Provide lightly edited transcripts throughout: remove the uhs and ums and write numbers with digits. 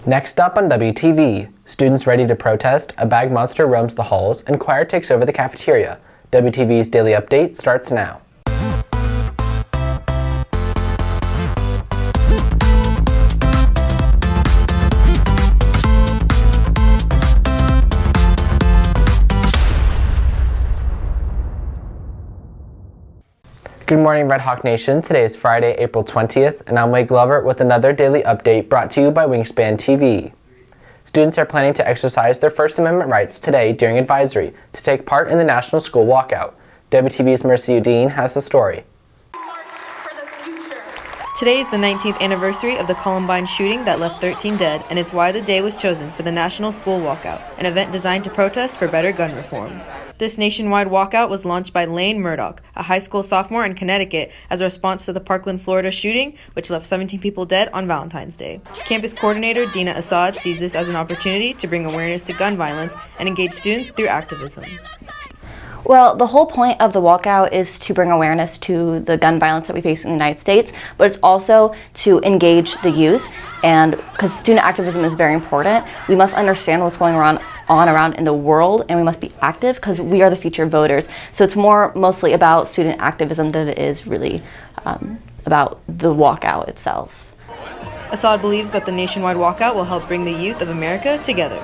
Next up on WTV, students ready to protest, a bag monster roams the halls, and choir takes over the cafeteria. WTV's Daily Update starts now. Good morning, Red Hawk Nation. Today is Friday, April 20th, and I'm Wade Glover with another daily update brought to you by Wingspan TV. Students are planning to exercise their First Amendment rights today during advisory to take part in the National School Walkout. WTV's Mercy Udine has the story. Today is the 19th anniversary of the Columbine shooting that left 13 dead, and it's why the day was chosen for the National School Walkout, an event designed to protest for better gun reform. This nationwide walkout was launched by Lane Murdoch, a high school sophomore in Connecticut, as a response to the Parkland, Florida shooting, which left 17 people dead on Valentine's Day. Campus coordinator Dina Assad sees this as an opportunity to bring awareness to gun violence and engage students through activism. Well, the whole point of the walkout is to bring awareness to the gun violence that we face in the United States, but it's also to engage the youth, and because student activism is very important, we must understand what's going on around in the world, and we must be active because we are the future voters. So it's mostly about student activism than it is really about the walkout itself. Assad believes that the nationwide walkout will help bring the youth of America together.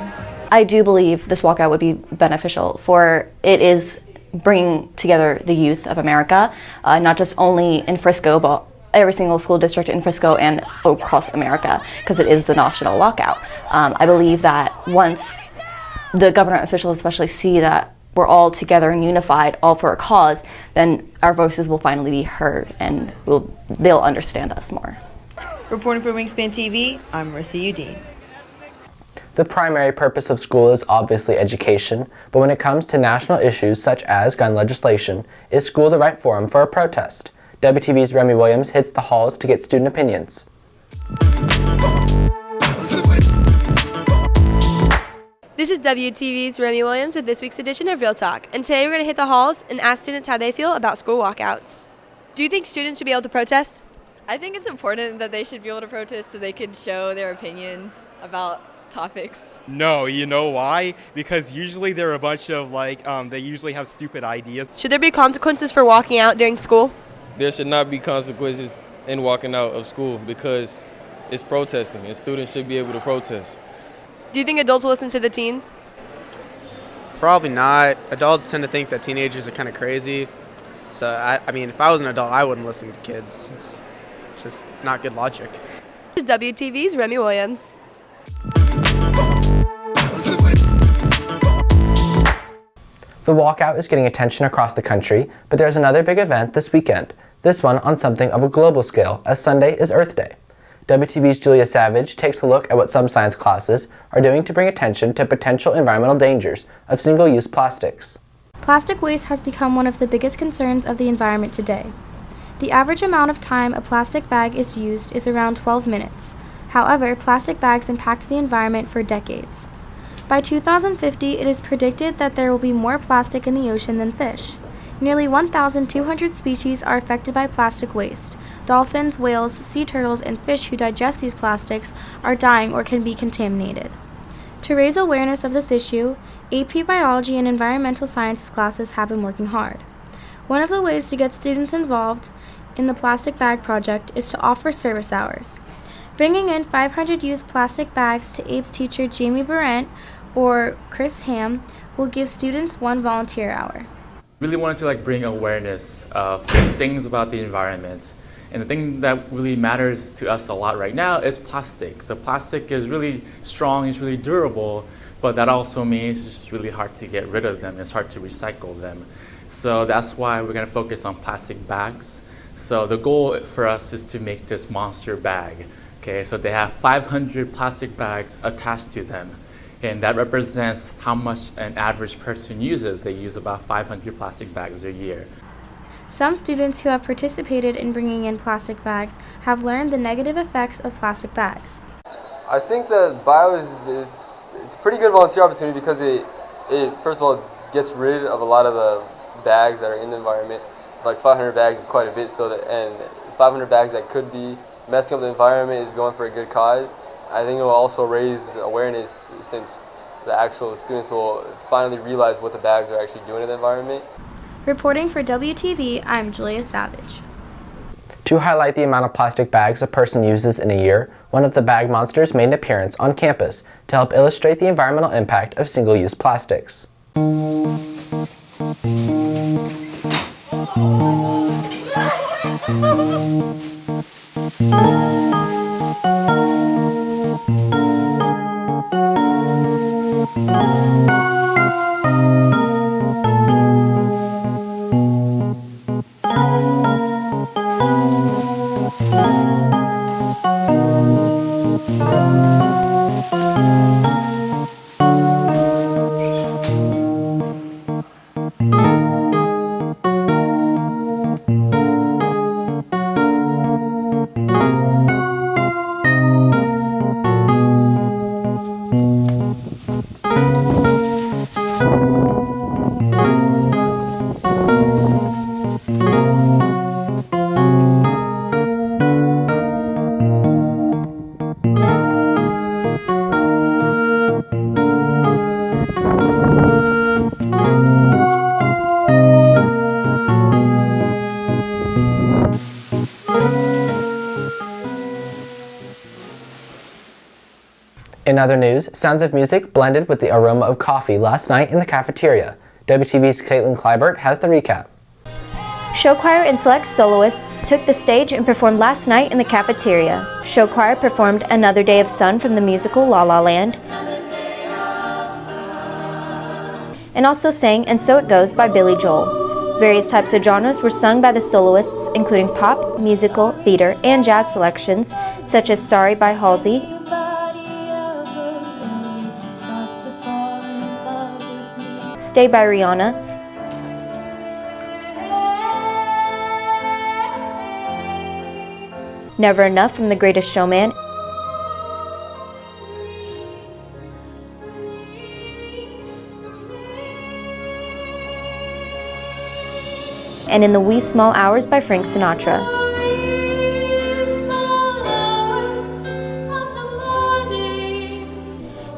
I do believe this walkout would be beneficial, for it is bringing together the youth of America, not just only in Frisco, but every single school district in Frisco and across America, because it is the national walkout. I believe that once the government officials especially see that we're all together and unified, all for a cause, then our voices will finally be heard and they'll understand us more. Reporting for Wingspan TV, I'm Mercy Udine. The primary purpose of school is obviously education, but when it comes to national issues such as gun legislation, is school the right forum for a protest? WTV's Remy Williams hits the halls to get student opinions. This is WTV's Remy Williams with this week's edition of Real Talk, and today we're going to hit the halls and ask students how they feel about school walkouts. Do you think students should be able to protest? I think it's important that they should be able to protest so they can show their opinions about topics. No, you know why? Because usually there are a bunch of they usually have stupid ideas. Should there be consequences for walking out during school? There should not be consequences in walking out of school because it's protesting and students should be able to protest. Do you think adults will listen to the teens? Probably not. Adults tend to think that teenagers are kind of crazy. So, I mean, if I was an adult, I wouldn't listen to kids. It's just not good logic. This is WTV's Remy Williams. The walkout is getting attention across the country, but there's another big event this weekend, this one on something of a global scale, as Sunday is Earth Day. WTV's Julia Savage takes a look at what some science classes are doing to bring attention to potential environmental dangers of single-use plastics. Plastic waste has become one of the biggest concerns of the environment today. The average amount of time a plastic bag is used is around 12 minutes. However, plastic bags impact the environment for decades. By 2050, it is predicted that there will be more plastic in the ocean than fish. Nearly 1,200 species are affected by plastic waste. Dolphins, whales, sea turtles, and fish who digest these plastics are dying or can be contaminated. To raise awareness of this issue, AP Biology and Environmental Sciences classes have been working hard. One of the ways to get students involved in the Plastic Bag Project is to offer service hours. Bringing in 500 used plastic bags to APE's teacher Jamie Barrett or Chris Ham will give students one volunteer hour. Really wanted to bring awareness of just things about the environment. And the thing that really matters to us a lot right now is plastic. So plastic is really strong, it's really durable, but that also means it's just really hard to get rid of them. It's hard to recycle them. So that's why we're going to focus on plastic bags. So the goal for us is to make this monster bag. Okay, so they have 500 plastic bags attached to them. And that represents how much an average person uses. They use about 500 plastic bags a year. Some students who have participated in bringing in plastic bags have learned the negative effects of plastic bags. I think that bio it's a pretty good volunteer opportunity because it first of all gets rid of a lot of the bags that are in the environment. Like 500 bags is quite a bit, and 500 bags that could be messing up the environment is going for a good cause. I think it will also raise awareness since the actual students will finally realize what the bags are actually doing in the environment. Reporting for WTV, I'm Julia Savage. To highlight the amount of plastic bags a person uses in a year, one of the bag monsters made an appearance on campus to help illustrate the environmental impact of single-use plastics. In other news, sounds of music blended with the aroma of coffee last night in the cafeteria. WTV's Caitlin Clybert has the recap. Show choir and select soloists took the stage and performed last night in the cafeteria. Show choir performed Another Day of Sun from the musical La La Land, and also sang And So It Goes by Billy Joel. Various types of genres were sung by the soloists, including pop, musical, theater, and jazz selections, such as Sorry by Halsey, Stay by Rihanna, Never Enough from The Greatest Showman, and In the Wee Small Hours by Frank Sinatra.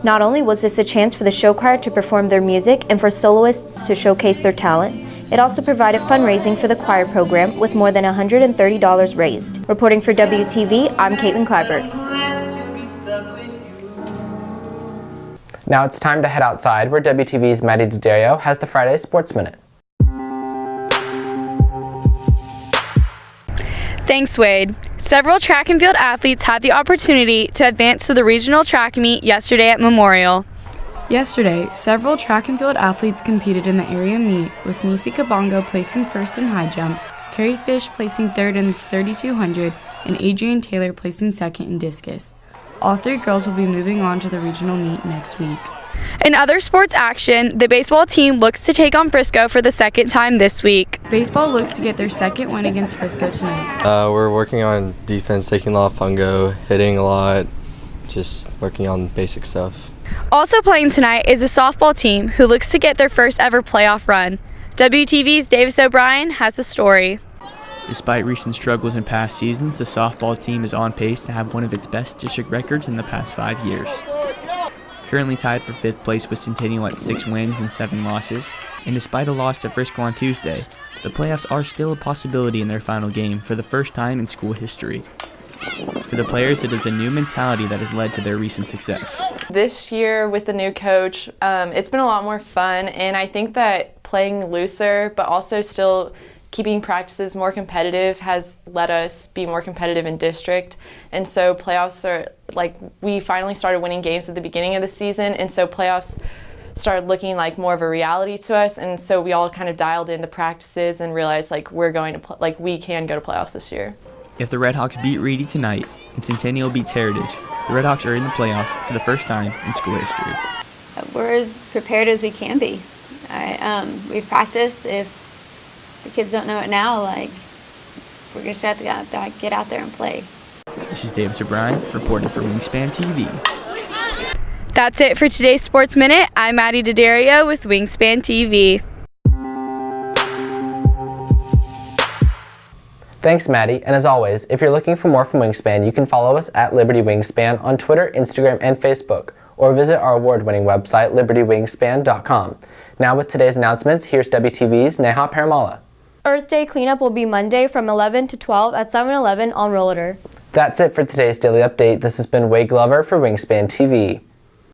Not only was this a chance for the show choir to perform their music and for soloists to showcase their talent, it also provided fundraising for the choir program with more than $130 raised. Reporting for WTV, I'm Caitlin Clybert. Now it's time to head outside where WTV's Maddie D'Addario has the Friday Sports Minute. Thanks, Wade. Several track and field athletes had the opportunity to advance to the regional track meet yesterday at Memorial. Yesterday, several track and field athletes competed in the area meet, with Nisi Kabongo placing first in high jump, Carrie Fish placing third in the 3200, and Adrienne Taylor placing second in discus. All three girls will be moving on to the regional meet next week. In other sports action, the baseball team looks to take on Frisco for the second time this week. Baseball looks to get their second win against Frisco tonight. We're working on defense, taking a lot of fungo, hitting a lot, just working on basic stuff. Also playing tonight is a softball team who looks to get their first ever playoff run. WTV's Davis O'Brien has the story. Despite recent struggles in past seasons, the softball team is on pace to have one of its best district records in the past 5 years. Currently tied for 5th place with Centennial at 6 wins and 7 losses, and despite a loss to Frisco on Tuesday, the playoffs are still a possibility in their final game for the first time in school history. For the players, it is a new mentality that has led to their recent success. This year with the new coach, it's been a lot more fun, and I think that playing looser but also still keeping practices more competitive has let us be more competitive in district. And so playoffs are, like, we finally started winning games at the beginning of the season, and so playoffs started looking like more of a reality to us, and so we all kind of dialed into practices and realized like we can go to playoffs this year. If the Redhawks beat Reedy tonight and Centennial beats Heritage, the Redhawks are in the playoffs for the first time in school history. We're as prepared as we can be. We practice. If the kids don't know it now, like, we're just have to get out there and play. This is Davis O'Brien, reporting for Wingspan TV. That's it for today's Sports Minute. I'm Maddie D'Addario with Wingspan TV. Thanks, Maddie, and as always, if you're looking for more from Wingspan, you can follow us at Liberty Wingspan on Twitter, Instagram, and Facebook, or visit our award-winning website, libertywingspan.com. Now with today's announcements, here's WTV's Neha Paramala. Earth Day cleanup will be Monday from 11 to 12 at 7-Eleven on Rollator. That's it for today's Daily Update. This has been Wade Glover for Wingspan TV.